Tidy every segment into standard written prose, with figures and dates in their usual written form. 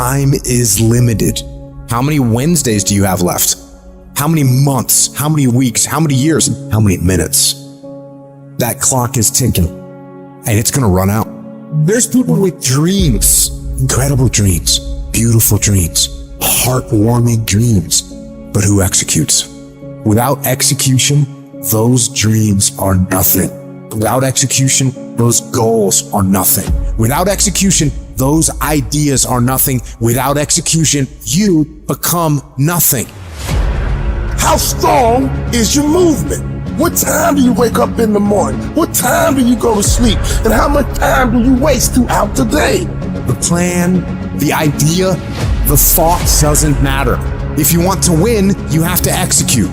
time is limited. How many Wednesdays do you have left? How many months? How many weeks? How many years? How many minutes? That clock is ticking, and it's gonna run out. There's people with dreams, incredible dreams, beautiful dreams, heartwarming dreams, but who executes? Without execution, those dreams are nothing. Without execution, those goals are nothing. Without execution, those ideas are nothing. Without execution, you become nothing. How strong is your movement? What time do you wake up in the morning? What time do you go to sleep? And how much time do you waste throughout the day? The plan, the idea, the thought doesn't matter. If you want to win, you have to execute.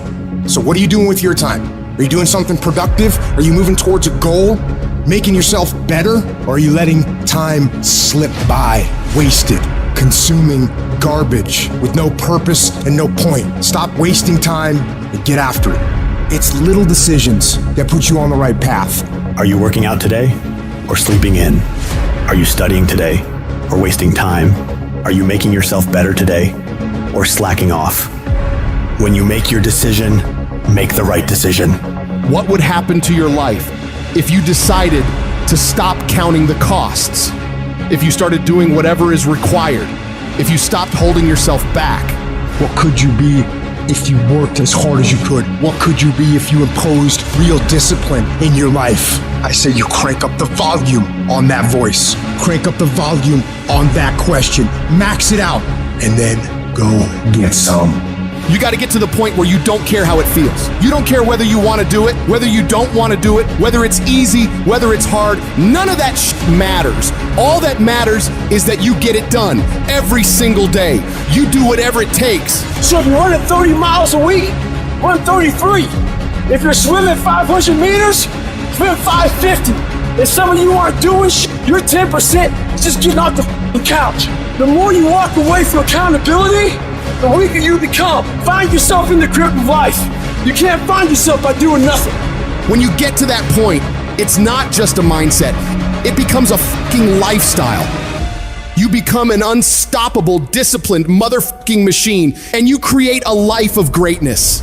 So what are you doing with your time? Are you doing something productive? Are you moving towards a goal? Making yourself better? Or are you letting time slip by, wasted, consuming garbage with no purpose and no point? Stop wasting time and get after it. It's little decisions that put you on the right path. Are you working out today or sleeping in? Are you studying today or wasting time? Are you making yourself better today or slacking off? When you make your decision, make the right decision. What would happen to your life if you decided to stop counting the costs? If you started doing whatever is required? If you stopped holding yourself back? What could you be if you worked as hard as you could? What could you be if you imposed real discipline in your life? I say you crank up the volume on that voice. Crank up the volume on that question. Max it out, and then go get some. You got to get to the point where you don't care how it feels. You don't care whether you want to do it, whether you don't want to do it, whether it's easy, whether it's hard. None of that matters. All that matters is that you get it done every single day. You do whatever it takes. So if you're running 30 miles a week, run 33. If you're swimming 500 meters, swim 550. If some of you aren't doing you're 10% just getting off the couch. The more you walk away from accountability, the weaker you become. Find yourself in the grip of life. You can't find yourself by doing nothing. When you get to that point, it's not just a mindset. It becomes a fucking lifestyle. You become an unstoppable, disciplined motherfucking machine, and you create a life of greatness.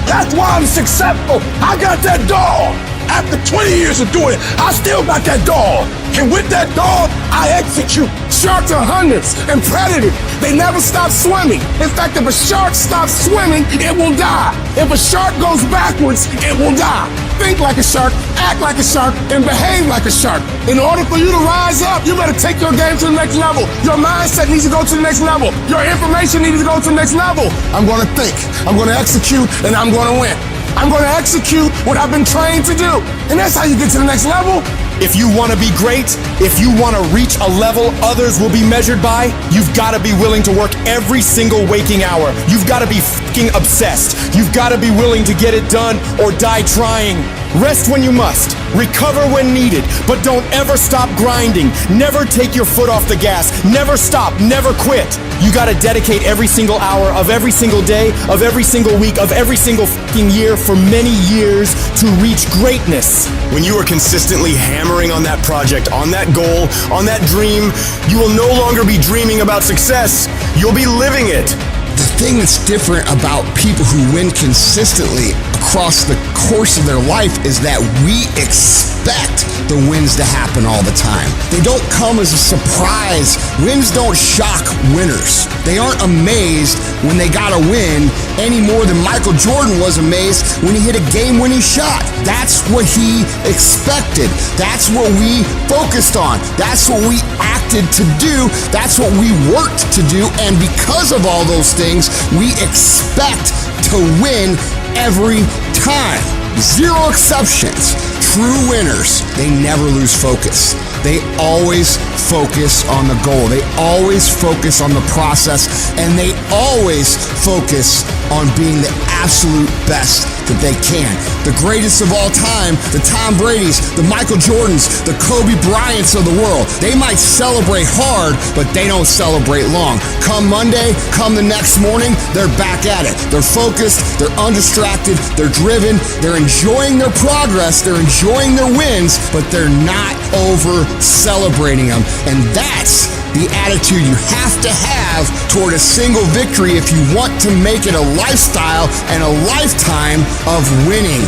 That's why I'm successful. I got that dog. After 20 years of doing it, I still got that dog. And with that dog, I execute. Sharks are hunters and predators. They never stop swimming. In fact, if a shark stops swimming, it will die. If a shark goes backwards, it will die. Think like a shark, act like a shark, and behave like a shark. In order for you to rise up, you better take your game to the next level. Your mindset needs to go to the next level. Your information needs to go to the next level. I'm gonna think, I'm gonna execute, and I'm gonna win. I'm gonna execute what I've been trained to do. And that's how you get to the next level. If you want to be great, if you want to reach a level others will be measured by, you've got to be willing to work every single waking hour. You've got to be fucking obsessed. You've got to be willing to get it done or die trying. Rest when you must, recover when needed, but don't ever stop grinding. Never take your foot off the gas. Never stop, never quit. You gotta dedicate every single hour of every single day, of every single week, of every single fucking year for many years to reach greatness. When you are consistently hammering on that project, on that goal, on that dream, you will no longer be dreaming about success. You'll be living it. The thing that's different about people who win consistently across the course of their life is that we expect the wins to happen all the time. They don't come as a surprise. Wins don't shock winners. They aren't amazed when they got a win any more than Michael Jordan was amazed when he hit a game-winning shot. That's what he expected. That's what we focused on. That's what we acted to do. That's what we worked to do. And because of all those things, we expect to win every time. Zero exceptions. True winners, they never lose focus. They always focus on the goal. They always focus on the process, and they always focus on being the absolute best that they can. The greatest of all time, the Tom Brady's, the Michael Jordans, the Kobe Bryants of the world. They might celebrate hard, but they don't celebrate long. Come Monday, come the next morning, they're back at it. They're focused, they're undistracted, they're driven, they're enjoying their progress, they're enjoying their wins, but they're not over celebrating them. And that's the attitude attitude you have to have toward a single victory if you want to make it a lifestyle and a lifetime of winning.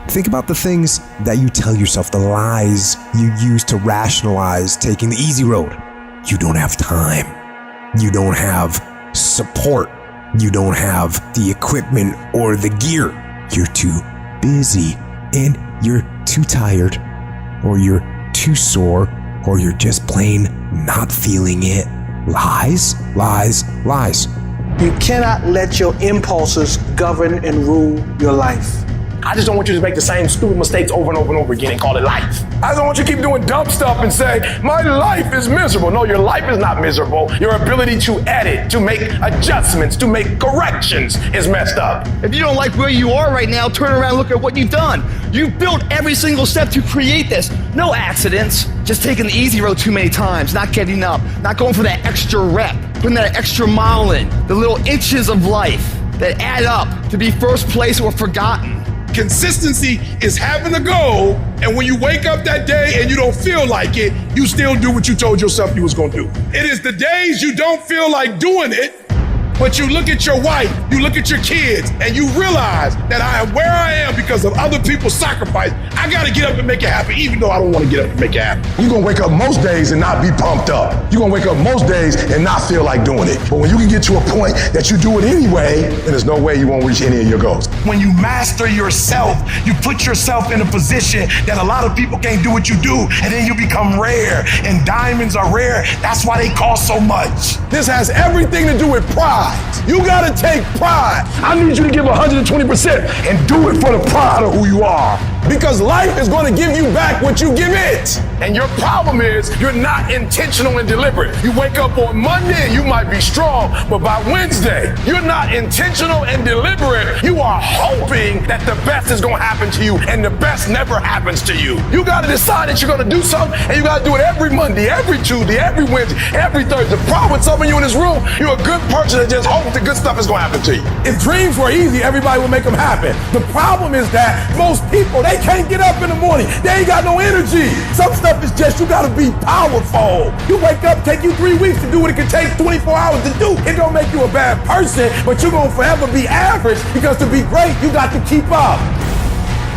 Think about the things that you tell yourself, the lies you use to rationalize taking the easy road. You don't have time. You don't have support. You don't have the equipment or the gear. You're too busy, and you're too tired, or you're too sore, or you're just plain not feeling it. Lies, lies, lies. You cannot let your impulses govern and rule your life. I just don't want you to make the same stupid mistakes over and over and over again and call it life. I don't want you to keep doing dumb stuff and say, my life is miserable. No, your life is not miserable. Your ability to edit, to make adjustments, to make corrections is messed up. If you don't like where you are right now, turn around and look at what you've done. You've built every single step to create this. No accidents, just taking the easy road too many times, not getting up, not going for that extra rep, putting that extra mile in, the little inches of life that add up to be first place or forgotten. Consistency is having a goal, and when you wake up that day and you don't feel like it, you still do what you told yourself you was gonna do. It is the days you don't feel like doing it, but you look at your wife, you look at your kids, and you realize that I am where I am because of other people's sacrifice. I gotta get up and make it happen, even though I don't wanna get up and make it happen. You're gonna wake up most days and not be pumped up. You're gonna wake up most days and not feel like doing it. But when you can get to a point that you do it anyway, then there's no way you won't reach any of your goals. When you master yourself, you put yourself in a position that a lot of people can't do what you do, and then you become rare, and diamonds are rare. That's why they cost so much. This has everything to do with pride. You gotta take pride. I need you to give 120% and do it for the pride of who you are. Because life is gonna give you back what you give it. And your problem is you're not intentional and deliberate. You wake up on Monday and you might be strong, but by Wednesday, you're not intentional and deliberate. You are hoping that the best is gonna happen to you, and the best never happens to you. You gotta decide that you're gonna do something, and you gotta do it every Monday, every Tuesday, every Wednesday, every Thursday. The problem with some of you in this room, you're a good person that just hopes the good stuff is gonna happen to you. If dreams were easy, everybody would make them happen. The problem is that most people, they can't get up in the morning. They ain't got no energy. Some stuff is just, you gotta be powerful. You wake up, take you 3 weeks to do what it can take 24 hours to do. It don't make you a bad person, but you're gonna forever be average, because to be great, you got to keep up.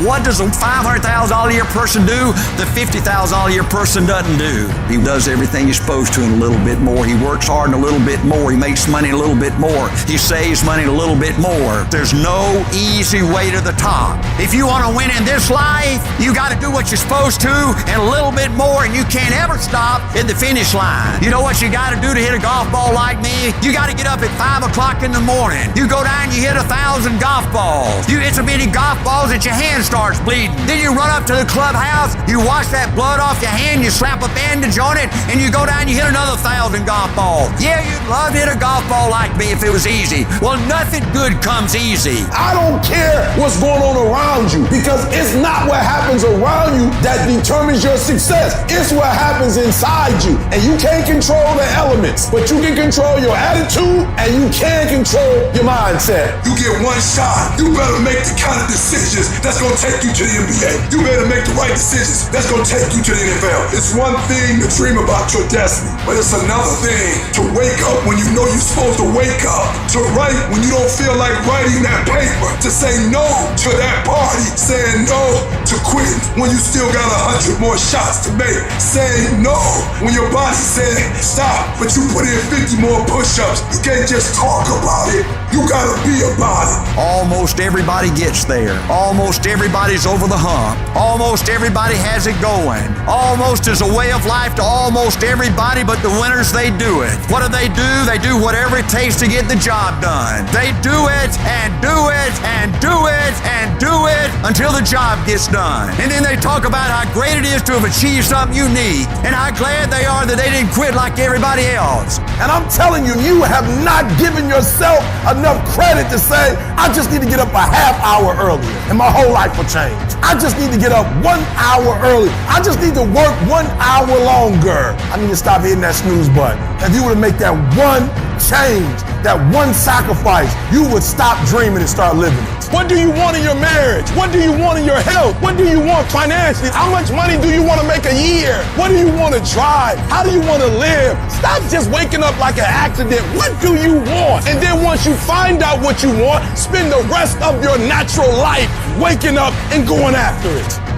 What does a $500,000 a year person do the $50,000 a year person doesn't do? He does everything he's supposed to and a little bit more. He works hard and a little bit more. He makes money a little bit more. He saves money a little bit more. There's no easy way to the top. If you want to win in this life, you got to do what you're supposed to and a little bit more, and you can't ever stop at the finish line. You know what you got to do to hit a golf ball like me? You got to get up at 5 o'clock in the morning. You go down and you hit 1,000 golf balls. You hit so many golf balls that your hands starts bleeding. Then you run up to the clubhouse, you wash that blood off your hand, you slap a bandage on it, and you go down and you hit another 1,000 golf balls. Yeah, you'd love to hit a golf ball like me if it was easy. Well, nothing good comes easy. I don't care what's going on around you, because it's not what happens around you that determines your success. It's what happens inside you. And you can't control the elements, but you can control your attitude and you can control your mindset. You get one shot. You better make the kind of decisions that's going to take you to the NBA. You better make the right decisions that's going to take you to the NFL. It's one thing to dream about your destiny, but it's another thing to wake up when you know you're supposed to wake up, to write when you don't feel like writing that paper, to say no to that party, saying no to quitting when you still got 100 more shots to make, saying no when your body said stop, but you put in 50 more push-ups. You can't just talk about it. You gotta be about it. Almost everybody gets there. Almost everybody's over the hump. Almost everybody has it going. Almost is a way of life to almost everybody, but the winners, they do it. What do? They do whatever it takes to get the job done. They do it and do it and do it and do it until the job gets done. And then they talk about how great it is to have achieved something unique and how glad they are that they didn't quit like everybody else. And I'm telling you, you have not given yourself enough credit to say, I just need to get up a half hour earlier and my whole life will change. I just need to get up 1 hour early. I just need to work 1 hour longer. I need to stop hitting that snooze button. If you were to make that one change, that one sacrifice, you would stop dreaming and start living it. What do you want in your marriage? What do you want in your health? What do you want financially? How much money do you want to make a year? here? What do you want to drive? How do you want to live? Stop just waking up like an accident. What do you want? And then once you find out what you want, spend the rest of your natural life waking up and going after it.